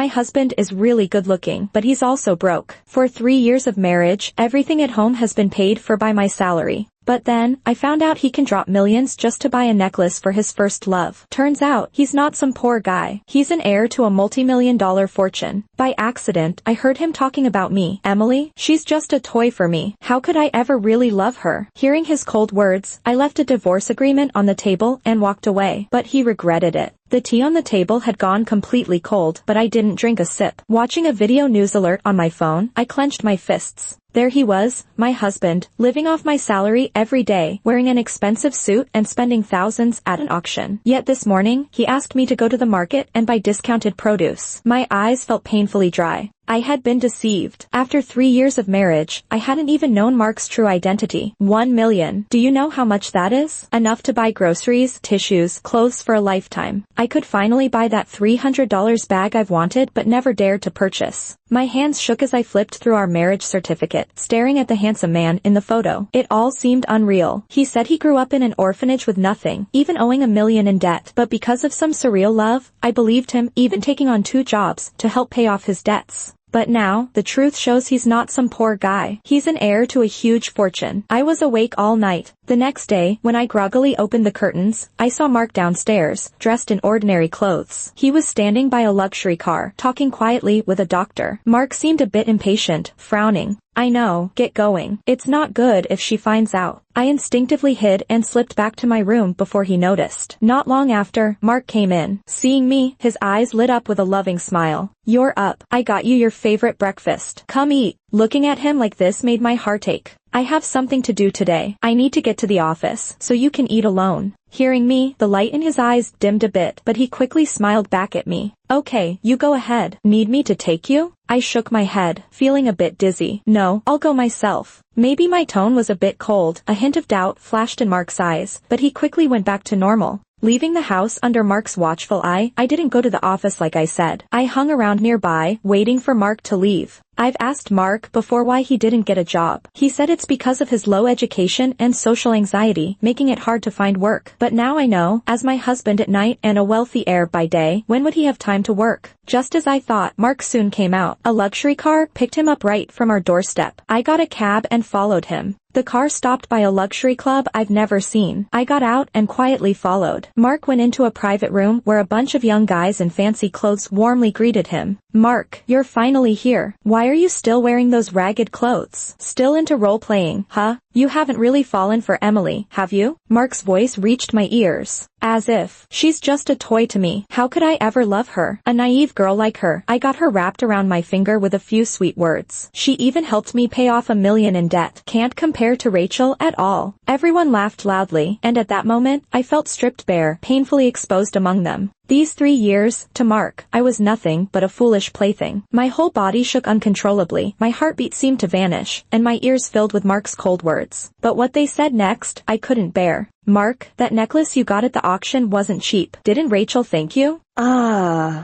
My husband is really good looking, but he's also broke. For 3 years of marriage, everything at home has been paid for by my salary. But then, I found out he can drop millions just to buy a necklace for his first love. Turns out, he's not some poor guy. He's an heir to a multi-million-dollar fortune. By accident, I heard him talking about me. Emily, she's just a toy for me. How could I ever really love her? Hearing his cold words, I left a divorce agreement on the table and walked away. But he regretted it. The tea on the table had gone completely cold, but I didn't drink a sip. Watching a video news alert on my phone, I clenched my fists. There he was, my husband, living off my salary every day, wearing an expensive suit and spending thousands at an auction. Yet this morning, he asked me to go to the market and buy discounted produce. My eyes felt painfully dry. I had been deceived. After 3 years of marriage, I hadn't even known Mark's true identity. 1 million. Do you know how much that is? Enough to buy groceries, tissues, clothes for a lifetime. I could finally buy that $300 bag I've wanted but never dared to purchase. My hands shook as I flipped through our marriage certificate, staring at the handsome man in the photo. It all seemed unreal. He said he grew up in an orphanage with nothing, even owing $1 million in debt. But because of some surreal love, I believed him, even taking on 2 jobs to help pay off his debts. But now, the truth shows he's not some poor guy. He's an heir to a huge fortune. I was awake all night. The next day, when I groggily opened the curtains, I saw Mark downstairs, dressed in ordinary clothes. He was standing by a luxury car, talking quietly with a doctor. Mark seemed a bit impatient, frowning. I know, get going. It's not good if she finds out. I instinctively hid and slipped back to my room before he noticed. Not long after, Mark came in. Seeing me, his eyes lit up with a loving smile. You're up. I got you your favorite breakfast. Come eat. Looking at him like this made my heart ache. I have something to do today. I need to get to the office, so you can eat alone. Hearing me, the light in his eyes dimmed a bit, but he quickly smiled back at me. Okay, you go ahead. Need me to take you? I shook my head, feeling a bit dizzy. No, I'll go myself. Maybe my tone was a bit cold. A hint of doubt flashed in Mark's eyes, but he quickly went back to normal. Leaving the house under Mark's watchful eye, I didn't go to the office like I said. I hung around nearby, waiting for Mark to leave. I've asked Mark before why he didn't get a job. He said it's because of his low education and social anxiety, making it hard to find work. But now I know, as my husband at night and a wealthy heir by day, when would he have time to work? Just as I thought, Mark soon came out. A luxury car picked him up right from our doorstep. I got a cab and followed him. The car stopped by a luxury club I've never seen. I got out and quietly followed. Mark went into a private room where a bunch of young guys in fancy clothes warmly greeted him. Mark, you're finally here. Why are you still wearing those ragged clothes? Still into role-playing, huh? You haven't really fallen for Emily, have you? Mark's voice reached my ears. As if. She's just a toy to me. How could I ever love her? A naive girl like her. I got her wrapped around my finger with a few sweet words. She even helped me pay off $1 million in debt. Can't compare to Rachel at all. Everyone laughed loudly, and at that moment, I felt stripped bare, painfully exposed among them. These 3 years, to Mark, I was nothing but a foolish plaything. My whole body shook uncontrollably, my heartbeat seemed to vanish, and my ears filled with Mark's cold words. But what they said next, I couldn't bear. Mark, that necklace you got at the auction wasn't cheap. Didn't Rachel thank you?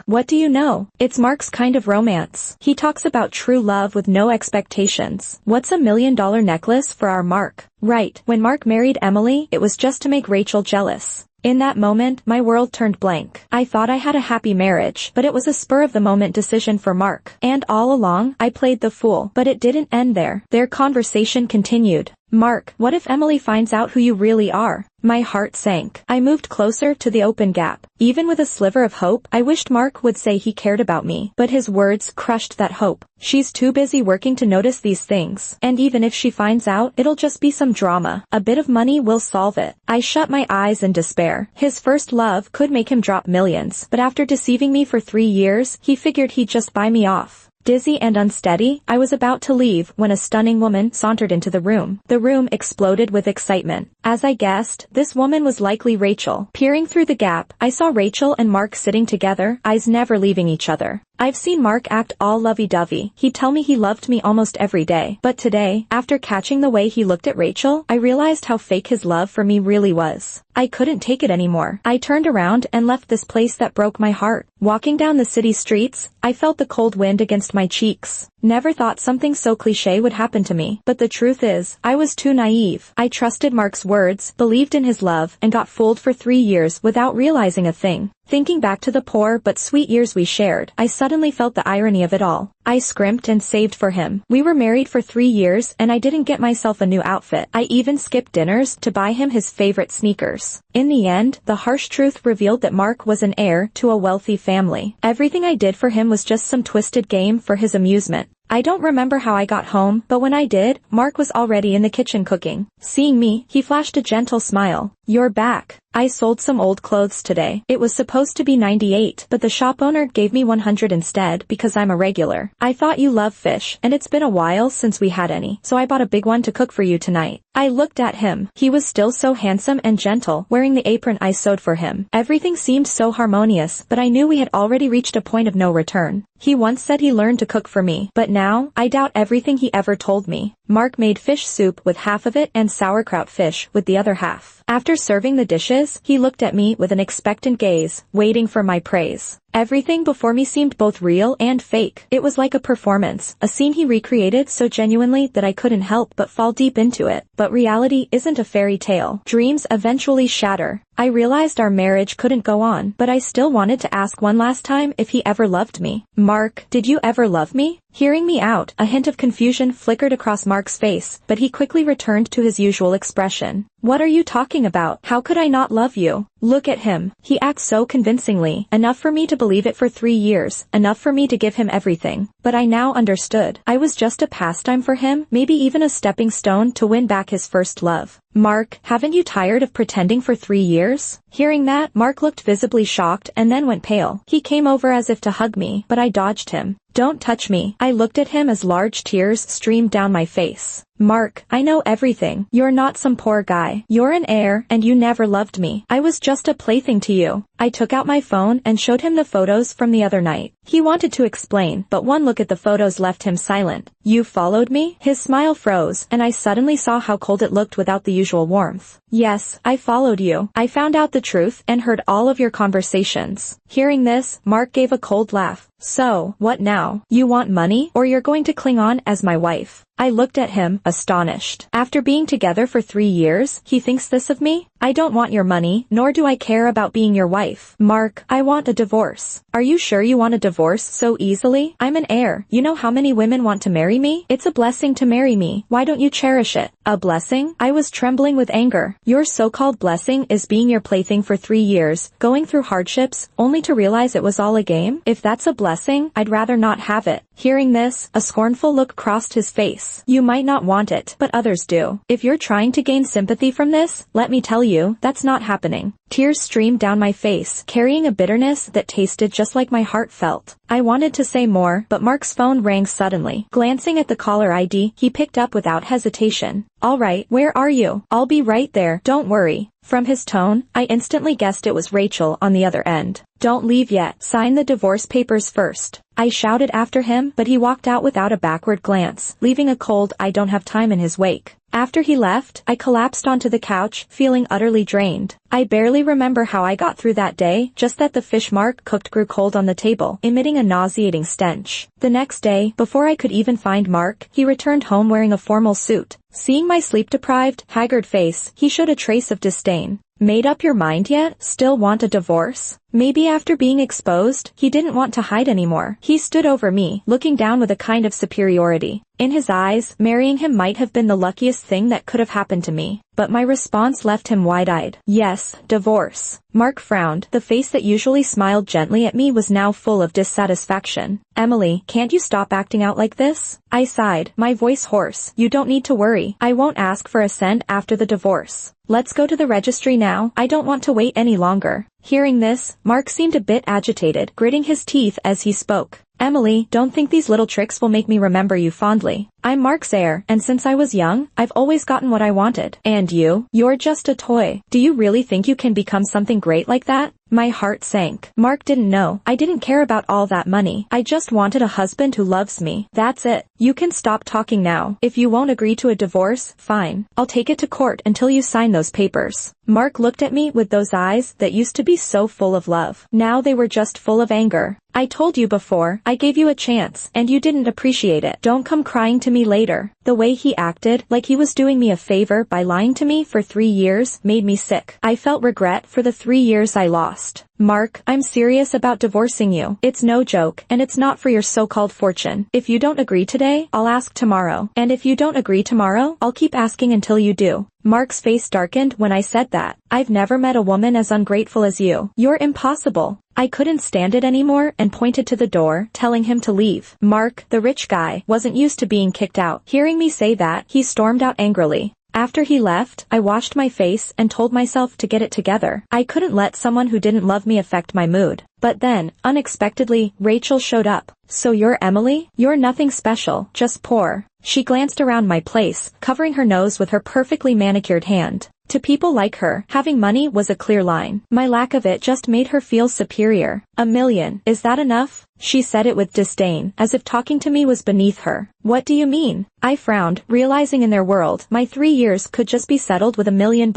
What do you know? It's Mark's kind of romance. He talks about true love with no expectations. What's $1 million necklace for our Mark? Right, when Mark married Emily, it was just to make Rachel jealous. In that moment, my world turned blank. I thought I had a happy marriage, but it was a spur-of-the-moment decision for Mark. And all along, I played the fool. But it didn't end there. Their conversation continued. Mark, what if Emily finds out who you really are? My heart sank. I moved closer to the open gap. Even with a sliver of hope, I wished Mark would say he cared about me. But his words crushed that hope. She's too busy working to notice these things. And even if she finds out, it'll just be some drama. A bit of money will solve it. I shut my eyes in despair. His first love could make him drop millions. But after deceiving me for 3 years, he figured he'd just buy me off. Dizzy and unsteady, I was about to leave when a stunning woman sauntered into the room. The room exploded with excitement. As I guessed, this woman was likely Rachel. Peering through the gap, I saw Rachel and Mark sitting together, eyes never leaving each other. I've seen Mark act all lovey-dovey. He'd tell me he loved me almost every day. But today, after catching the way he looked at Rachel, I realized how fake his love for me really was. I couldn't take it anymore. I turned around and left this place that broke my heart. Walking down the city streets, I felt the cold wind against my cheeks. Never thought something so cliché would happen to me. But the truth is, I was too naive. I trusted Mark's words, believed in his love, and got fooled for 3 years without realizing a thing. Thinking back to the poor but sweet years we shared, I suddenly felt the irony of it all. I scrimped and saved for him. We were married for 3 years and I didn't get myself a new outfit. I even skipped dinners to buy him his favorite sneakers. In the end, the harsh truth revealed that Mark was an heir to a wealthy family. Everything I did for him was just some twisted game for his amusement. I don't remember how I got home, but when I did, Mark was already in the kitchen cooking. Seeing me, he flashed a gentle smile. "You're back. I sold some old clothes today. It was supposed to be 98, but the shop owner gave me 100 instead because I'm a regular. I thought you love fish, and it's been a while since we had any, so I bought a big one to cook for you tonight." I looked at him. He was still so handsome and gentle, wearing the apron I sewed for him. Everything seemed so harmonious, but I knew we had already reached a point of no return. He once said he learned to cook for me, but now, I doubt everything he ever told me. Mark made fish soup with half of it and sauerkraut fish with the other half. After serving the dishes, he looked at me with an expectant gaze, waiting for my praise. Everything before me seemed both real and fake. It was like a performance, a scene he recreated so genuinely that I couldn't help but fall deep into it. But reality isn't a fairy tale. Dreams eventually shatter. I realized our marriage couldn't go on, but I still wanted to ask one last time if he ever loved me. "Mark, did you ever love me?" Hearing me out, a hint of confusion flickered across Mark's face, but he quickly returned to his usual expression. "What are you talking about? How could I not love you?" Look at him. He acts so convincingly, enough for me to believe it for 3 years, enough for me to give him everything. But I now understood. I was just a pastime for him, maybe even a stepping stone to win back his first love. "Mark, haven't you tired of pretending for 3 years?" Hearing that, Mark looked visibly shocked and then went pale. He came over as if to hug me, but I dodged him. "Don't touch me." I looked at him as large tears streamed down my face. "Mark, I know everything. You're not some poor guy. You're an heir, and you never loved me. I was just a plaything to you." I took out my phone and showed him the photos from the other night. He wanted to explain, but one look at the photos left him silent. "You followed me?" His smile froze, and I suddenly saw how cold it looked without the usual warmth. "Yes, I followed you. I found out the truth and heard all of your conversations." Hearing this, Mark gave a cold laugh. "So, what now? You want money, or you're going to cling on as my wife?" I looked at him, astonished. After being together for 3 years, he thinks this of me? "I don't want your money, nor do I care about being your wife. Mark, I want a divorce." "Are you sure you want a divorce so easily? I'm an heir. You know how many women want to marry me? It's a blessing to marry me. Why don't you cherish it?" "A blessing?" I was trembling with anger. "Your so-called blessing is being your plaything for 3 years, going through hardships, only to realize it was all a game? If that's a blessing, I'd rather not have it." Hearing this, a scornful look crossed his face. "You might not want it, but others do. If you're trying to gain sympathy from this, let me tell you, that's not happening." Tears streamed down my face, carrying a bitterness that tasted just like my heart felt. I wanted to say more, but Mark's phone rang suddenly. Glancing at the caller ID, he picked up without hesitation. "All right, where are you? I'll be right there, don't worry." From his tone, I instantly guessed it was Rachel on the other end. "Don't leave yet. Sign the divorce papers first." I shouted after him, but he walked out without a backward glance, leaving a cold "I don't have time" in his wake. After he left, I collapsed onto the couch, feeling utterly drained. I barely remember how I got through that day, just that the fish Mark cooked grew cold on the table, emitting a nauseating stench. The next day, before I could even find Mark, he returned home wearing a formal suit. Seeing my sleep-deprived, haggard face, he showed a trace of disdain. "Made up your mind yet? Still want a divorce?" Maybe after being exposed, he didn't want to hide anymore. He stood over me, looking down with a kind of superiority. In his eyes, marrying him might have been the luckiest thing that could have happened to me. But my response left him wide-eyed. "Yes, divorce." Mark frowned. The face that usually smiled gently at me was now full of dissatisfaction. "Emily, can't you stop acting out like this?" I sighed, my voice hoarse. "You don't need to worry. I won't ask for a cent after the divorce. Let's go to the registry now. I don't want to wait any longer." Hearing this, Mark seemed a bit agitated, gritting his teeth as he spoke. "Emily, don't think these little tricks will make me remember you fondly. I'm Mark's heir, and since I was young, I've always gotten what I wanted. And you? You're just a toy. Do you really think you can become something great like that?" My heart sank. Mark didn't know. I didn't care about all that money. I just wanted a husband who loves me. That's it. "You can stop talking now. If you won't agree to a divorce, fine. I'll take it to court until you sign those papers." Mark looked at me with those eyes that used to be so full of love. Now they were just full of anger. "I told you before, I gave you a chance, and you didn't appreciate it. Don't come crying to me later." The way he acted, like he was doing me a favor by lying to me for 3 years, made me sick. I felt regret for the 3 years I lost. fast. Mark, I'm serious about divorcing you. It's no joke, and it's not for your so-called fortune. If you don't agree today, I'll ask tomorrow. And if you don't agree tomorrow, I'll keep asking until you do. Mark's face darkened when I said that. I've never met a woman as ungrateful as you. You're impossible. I couldn't stand it anymore and pointed to the door, telling him to leave. Mark, the rich guy, wasn't used to being kicked out. Hearing me say that, he stormed out angrily. After he left, I washed my face and told myself to get it together. I couldn't let someone who didn't love me affect my mood. But then, unexpectedly, Rachel showed up. So you're Emily? You're nothing special, just poor. She glanced around my place, covering her nose with her perfectly manicured hand. To people like her, having money was a clear line. My lack of it just made her feel superior. $1 million, is that enough? She said it with disdain, as if talking to me was beneath her. What do you mean? I frowned, realizing in their world, my 3 years could just be settled with $1 million.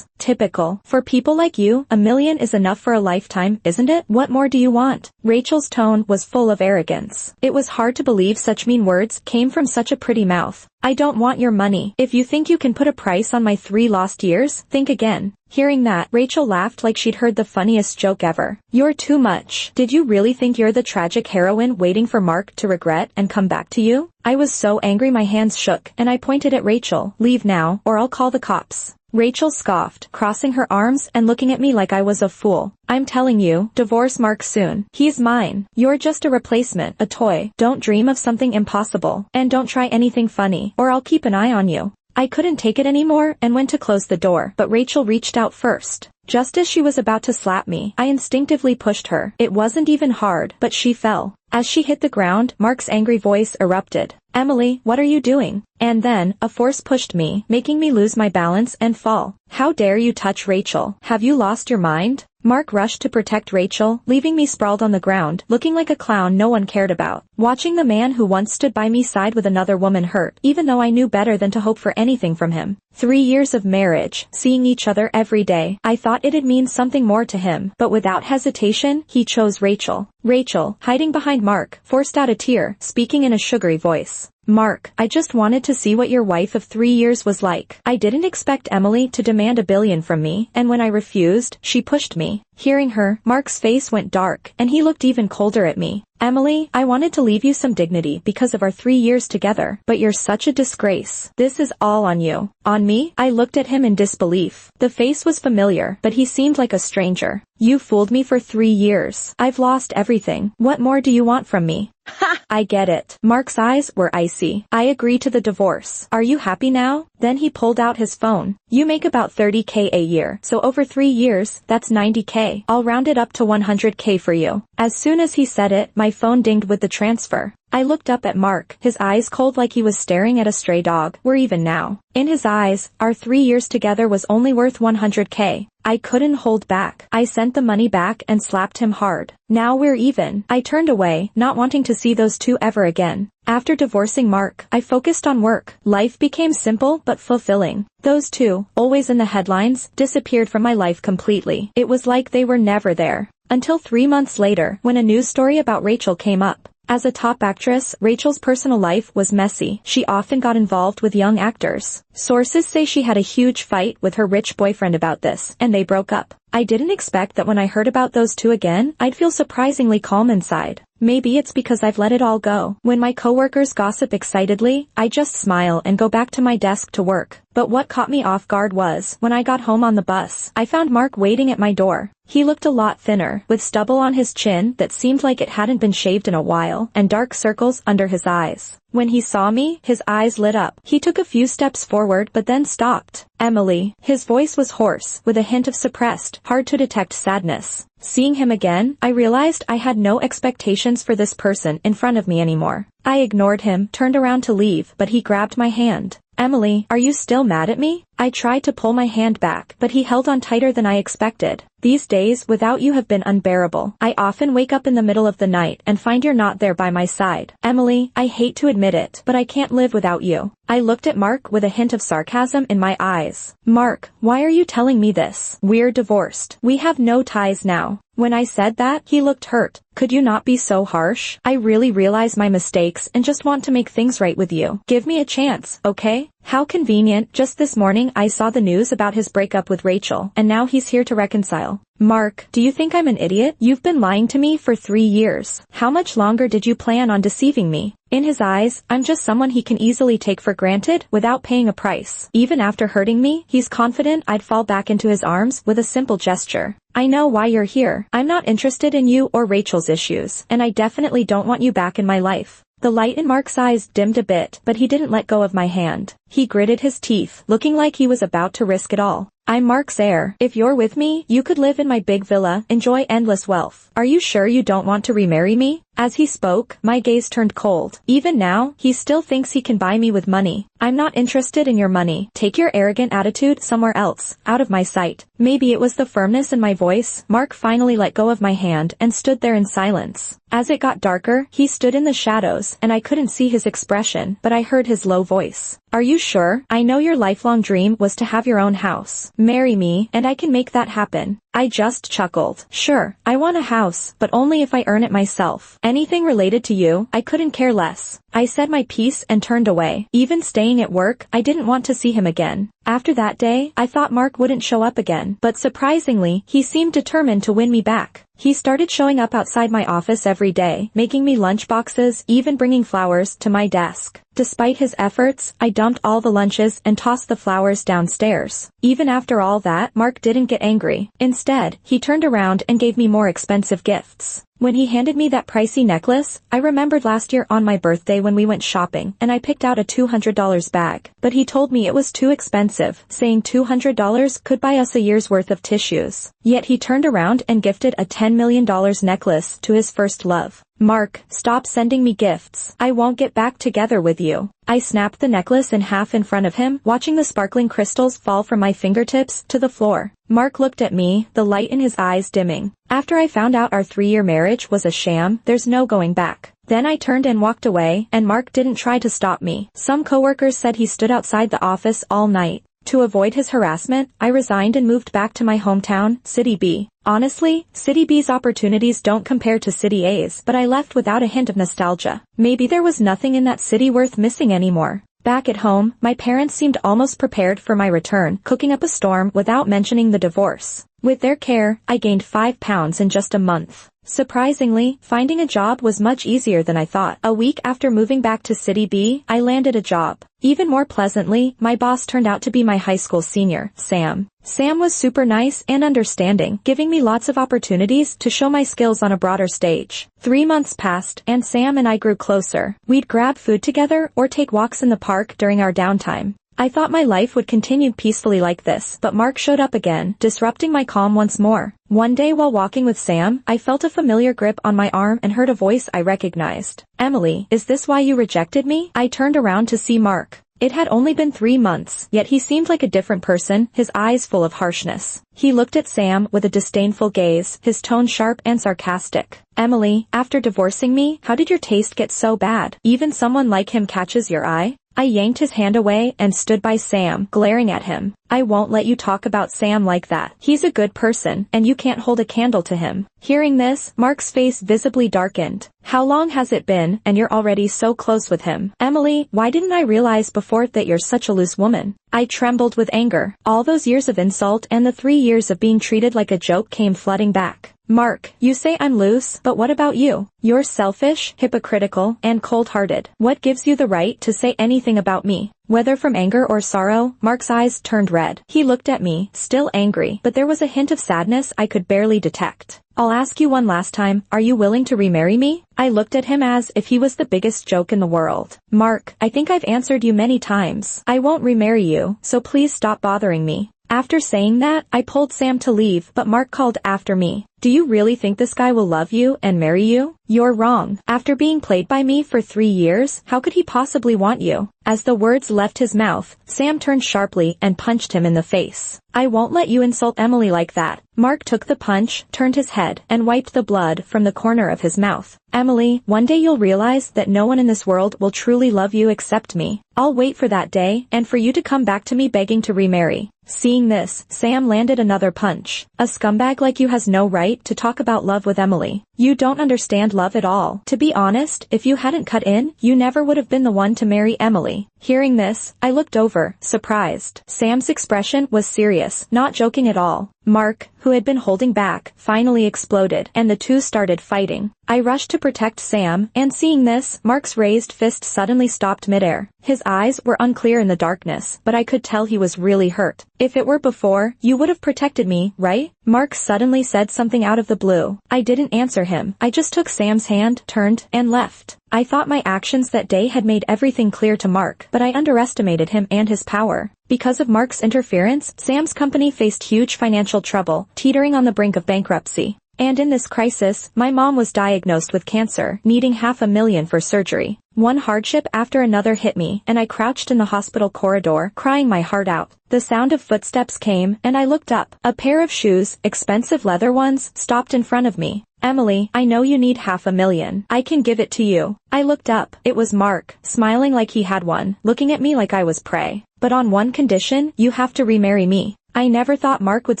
Typical. For people like you, $1 million is enough for a lifetime, isn't it? What more do you want? Rachel's tone was full of arrogance. It was hard to believe such mean words came from such a pretty mouth. I don't want your money. If you think you can put a price on my 3 lost years, think again. Hearing that, Rachel laughed like she'd heard the funniest joke ever. You're too much. Did you really think you're the tragic heroine waiting for Mark to regret and come back to you? I was so angry my hands shook, and I pointed at Rachel. Leave now, or I'll call the cops. Rachel scoffed, crossing her arms and looking at me like I was a fool. I'm telling you, divorce Mark soon. He's mine. You're just a replacement, a toy. Don't dream of something impossible. And don't try anything funny, or I'll keep an eye on you. I couldn't take it anymore and went to close the door, but Rachel reached out first. Just as she was about to slap me, I instinctively pushed her. It wasn't even hard, but she fell. As she hit the ground, Mark's angry voice erupted. Emily, what are you doing? And then, a force pushed me, making me lose my balance and fall. How dare you touch Rachel? Have you lost your mind? Mark rushed to protect Rachel, leaving me sprawled on the ground, looking like a clown no one cared about. Watching the man who once stood by me side with another woman hurt, even though I knew better than to hope for anything from him. 3 years of marriage, seeing each other every day, I thought it'd mean something more to him, but without hesitation, he chose Rachel. Rachel, hiding behind Mark, forced out a tear, speaking in a sugary voice. Mark, I just wanted to see what your wife of 3 years was like. I didn't expect Emily to demand $1 billion from me, and when I refused, she pushed me. Hearing her, Mark's face went dark, and he looked even colder at me. Emily, I wanted to leave you some dignity because of our 3 years together, but you're such a disgrace. This is all on you. On me? I looked at him in disbelief. The face was familiar, but he seemed like a stranger. You fooled me for 3 years. I've lost everything. What more do you want from me? Ha! I get it. Mark's eyes were icy. I agree to the divorce. Are you happy now? Then he pulled out his phone. You make about $30K a year, so over 3 years, that's $90K. I'll round it up to $100K for you. As soon as he said it, my phone dinged with the transfer. I looked up at Mark, his eyes cold like he was staring at a stray dog. We're even now. In his eyes, our 3 years together was only worth $100K. I couldn't hold back. I sent the money back and slapped him hard. Now we're even. I turned away, not wanting to see those two ever again. After divorcing Mark, I focused on work. Life became simple but fulfilling. Those two, always in the headlines, disappeared from my life completely. It was like they were never there. Until 3 months later, when a news story about Rachel came up. As a top actress, Rachel's personal life was messy. She often got involved with young actors. Sources say she had a huge fight with her rich boyfriend about this, and they broke up. I didn't expect that when I heard about those two again, I'd feel surprisingly calm inside. Maybe it's because I've let it all go. When my coworkers gossip excitedly, I just smile and go back to my desk to work. But what caught me off guard was, when I got home on the bus, I found Mark waiting at my door. He looked a lot thinner, with stubble on his chin that seemed like it hadn't been shaved in a while, and dark circles under his eyes. When he saw me, his eyes lit up. He took a few steps forward but then stopped. Emily. His voice was hoarse, with a hint of suppressed, hard-to-detect sadness. Seeing him again, I realized I had no expectations for this person in front of me anymore. I ignored him, turned around to leave, but he grabbed my hand. Emily, are you still mad at me? I tried to pull my hand back, but he held on tighter than I expected. These days without you have been unbearable. I often wake up in the middle of the night and find you're not there by my side. Emily, I hate to admit it, but I can't live without you. I looked at Mark with a hint of sarcasm in my eyes. Mark, why are you telling me this? We're divorced. We have no ties now. When I said that, he looked hurt. Could you not be so harsh? I really realize my mistakes and just want to make things right with you. Give me a chance, okay? How convenient, just this morning I saw the news about his breakup with Rachel, and now he's here to reconcile. Mark, do you think I'm an idiot? You've been lying to me for 3 years. How much longer did you plan on deceiving me? In his eyes, I'm just someone he can easily take for granted without paying a price. Even after hurting me, he's confident I'd fall back into his arms with a simple gesture. I know why you're here. I'm not interested in you or Rachel's issues, and I definitely don't want you back in my life. The light in Mark's eyes dimmed a bit, but he didn't let go of my hand. He gritted his teeth, looking like he was about to risk it all. I'm Mark's heir. If you're with me, you could live in my big villa, enjoy endless wealth. Are you sure you don't want to remarry me? As he spoke, my gaze turned cold. Even now, he still thinks he can buy me with money. I'm not interested in your money. Take your arrogant attitude somewhere else, out of my sight. Maybe it was the firmness in my voice. Mark finally let go of my hand and stood there in silence. As it got darker, he stood in the shadows, and I couldn't see his expression, but I heard his low voice. Are you sure? I know your lifelong dream was to have your own house. Marry me, and I can make that happen. I just chuckled. Sure, I want a house, but only if I earn it myself. Anything related to you, I couldn't care less. I said my piece and turned away. Even staying at work, I didn't want to see him again. After that day, I thought Mark wouldn't show up again, but surprisingly, he seemed determined to win me back. He started showing up outside my office every day, making me lunchboxes, even bringing flowers to my desk. Despite his efforts, I dumped all the lunches and tossed the flowers downstairs. Even after all that, Mark didn't get angry. Instead, he turned around and gave me more expensive gifts. When he handed me that pricey necklace, I remembered last year on my birthday when we went shopping, and I picked out a $200 bag. But he told me it was too expensive, saying $200 could buy us a year's worth of tissues. Yet he turned around and gifted a $10 million necklace to his first love. Mark, stop sending me gifts. I won't get back together with you. I snapped the necklace in half in front of him, watching the sparkling crystals fall from my fingertips to the floor. Mark looked at me, the light in his eyes dimming. After I found out our 3-year marriage was a sham, there's no going back. Then I turned and walked away, and Mark didn't try to stop me. Some coworkers said he stood outside the office all night. To avoid his harassment, I resigned and moved back to my hometown, City B. Honestly, City B's opportunities don't compare to City A's, but I left without a hint of nostalgia. Maybe there was nothing in that city worth missing anymore. Back at home, my parents seemed almost prepared for my return, cooking up a storm without mentioning the divorce. With their care, I gained 5 pounds in just a month. Surprisingly, finding a job was much easier than I thought. A week after moving back to City B, I landed a job. Even more pleasantly, my boss turned out to be my high school senior, Sam. Sam was super nice and understanding, giving me lots of opportunities to show my skills on a broader stage. 3 months passed, and Sam and I grew closer. We'd grab food together or take walks in the park during our downtime. I thought my life would continue peacefully like this, but Mark showed up again, disrupting my calm once more. One day while walking with Sam, I felt a familiar grip on my arm and heard a voice I recognized. Emily, is this why you rejected me? I turned around to see Mark. It had only been 3 months, yet he seemed like a different person, his eyes full of harshness. He looked at Sam with a disdainful gaze, his tone sharp and sarcastic. Emily, after divorcing me, how did your taste get so bad? Even someone like him catches your eye? I yanked his hand away and stood by Sam, glaring at him. I won't let you talk about Sam like that. He's a good person, and you can't hold a candle to him. Hearing this, Mark's face visibly darkened. How long has it been, and you're already so close with him? Emily, why didn't I realize before that you're such a loose woman? I trembled with anger. All those years of insult and the 3 years of being treated like a joke came flooding back. Mark, you say I'm loose, but what about you? You're selfish, hypocritical, and cold-hearted. What gives you the right to say anything about me? Whether from anger or sorrow, Mark's eyes turned red. He looked at me, still angry, but there was a hint of sadness I could barely detect. I'll ask you one last time, are you willing to remarry me? I looked at him as if he was the biggest joke in the world. Mark, I think I've answered you many times. I won't remarry you, so please stop bothering me. After saying that, I pulled Sam to leave, but Mark called after me. Do you really think this guy will love you and marry you? You're wrong. After being played by me for 3 years, how could he possibly want you? As the words left his mouth, Sam turned sharply and punched him in the face. I won't let you insult Emily like that. Mark took the punch, turned his head, and wiped the blood from the corner of his mouth. Emily, one day you'll realize that no one in this world will truly love you except me. I'll wait for that day, and for you to come back to me begging to remarry. Seeing this, Sam landed another punch. A scumbag like you has no right to talk about love with Emily. You don't understand love at all. To be honest, if you hadn't cut in, you never would have been the one to marry Emily. Hearing this, I looked over, surprised. Sam's expression was serious, not joking at all. Mark, who had been holding back, finally exploded, and the two started fighting. I rushed to protect Sam, and seeing this, Mark's raised fist suddenly stopped midair. His eyes were unclear in the darkness, but I could tell he was really hurt. If it were before, you would have protected me, right? Mark suddenly said something out of the blue. I didn't answer him. I just took Sam's hand, turned, and left. I thought my actions that day had made everything clear to Mark, but I underestimated him and his power. Because of Mark's interference, Sam's company faced huge financial trouble, teetering on the brink of bankruptcy. And in this crisis, my mom was diagnosed with cancer, needing $500,000 for surgery. One hardship after another hit me, and I crouched in the hospital corridor, crying my heart out. The sound of footsteps came, and I looked up. A pair of shoes, expensive leather ones, stopped in front of me. Emily, I know you need $500,000. I can give it to you. I looked up. It was Mark, smiling like he had won, looking at me like I was prey. But on one condition, you have to remarry me. I never thought Mark would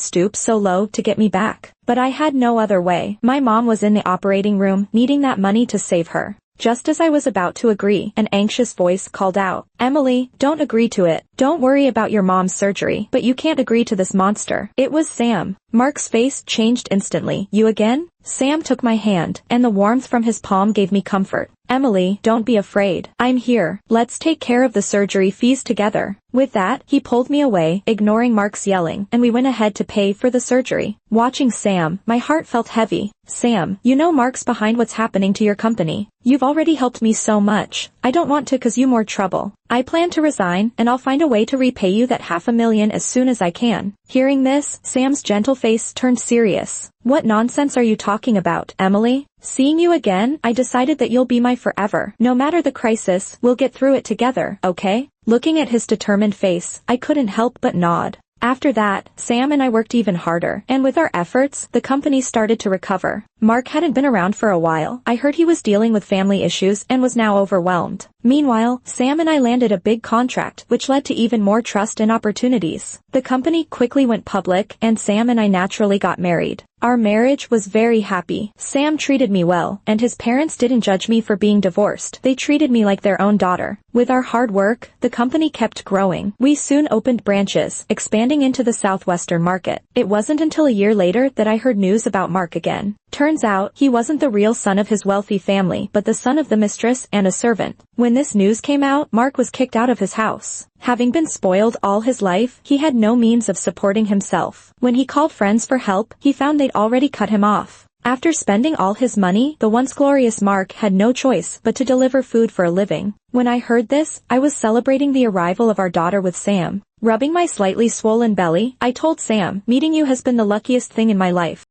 stoop so low to get me back. But I had no other way. My mom was in the operating room, needing that money to save her. Just as I was about to agree, an anxious voice called out, Emily, don't agree to it. Don't worry about your mom's surgery, but you can't agree to this monster. It was Sam. Mark's face changed instantly. You again? Sam took my hand, and the warmth from his palm gave me comfort. Emily, don't be afraid. I'm here. Let's take care of the surgery fees together. With that, he pulled me away, ignoring Mark's yelling, and we went ahead to pay for the surgery. Watching Sam, my heart felt heavy. Sam, you know Mark's behind what's happening to your company. You've already helped me so much. I don't want to cause you more trouble. I plan to resign, and I'll find a way to repay you that $500,000 as soon as I can. Hearing this, Sam's gentle face turned serious. What nonsense are you talking about, Emily? Seeing you again, I decided that you'll be my forever. No matter the crisis, we'll get through it together, okay? Looking at his determined face, I couldn't help but nod. After that, Sam and I worked even harder, and with our efforts, the company started to recover. Mark hadn't been around for a while. I heard he was dealing with family issues and was now overwhelmed. Meanwhile, Sam and I landed a big contract, which led to even more trust and opportunities. The company quickly went public, and Sam and I naturally got married. Our marriage was very happy. Sam treated me well, and his parents didn't judge me for being divorced. They treated me like their own daughter. With our hard work, the company kept growing. We soon opened branches, expanding into the southwestern market. It wasn't until a year later that I heard news about Mark again. Turns out, he wasn't the real son of his wealthy family, but the son of the mistress and a servant. When this news came out, Mark was kicked out of his house. Having been spoiled all his life, he had no means of supporting himself. When he called friends for help, he found they'd already cut him off. After spending all his money, the once glorious Mark had no choice but to deliver food for a living. When I heard this, I was celebrating the arrival of our daughter with Sam. Rubbing my slightly swollen belly, I told Sam, meeting you has been the luckiest thing in my life.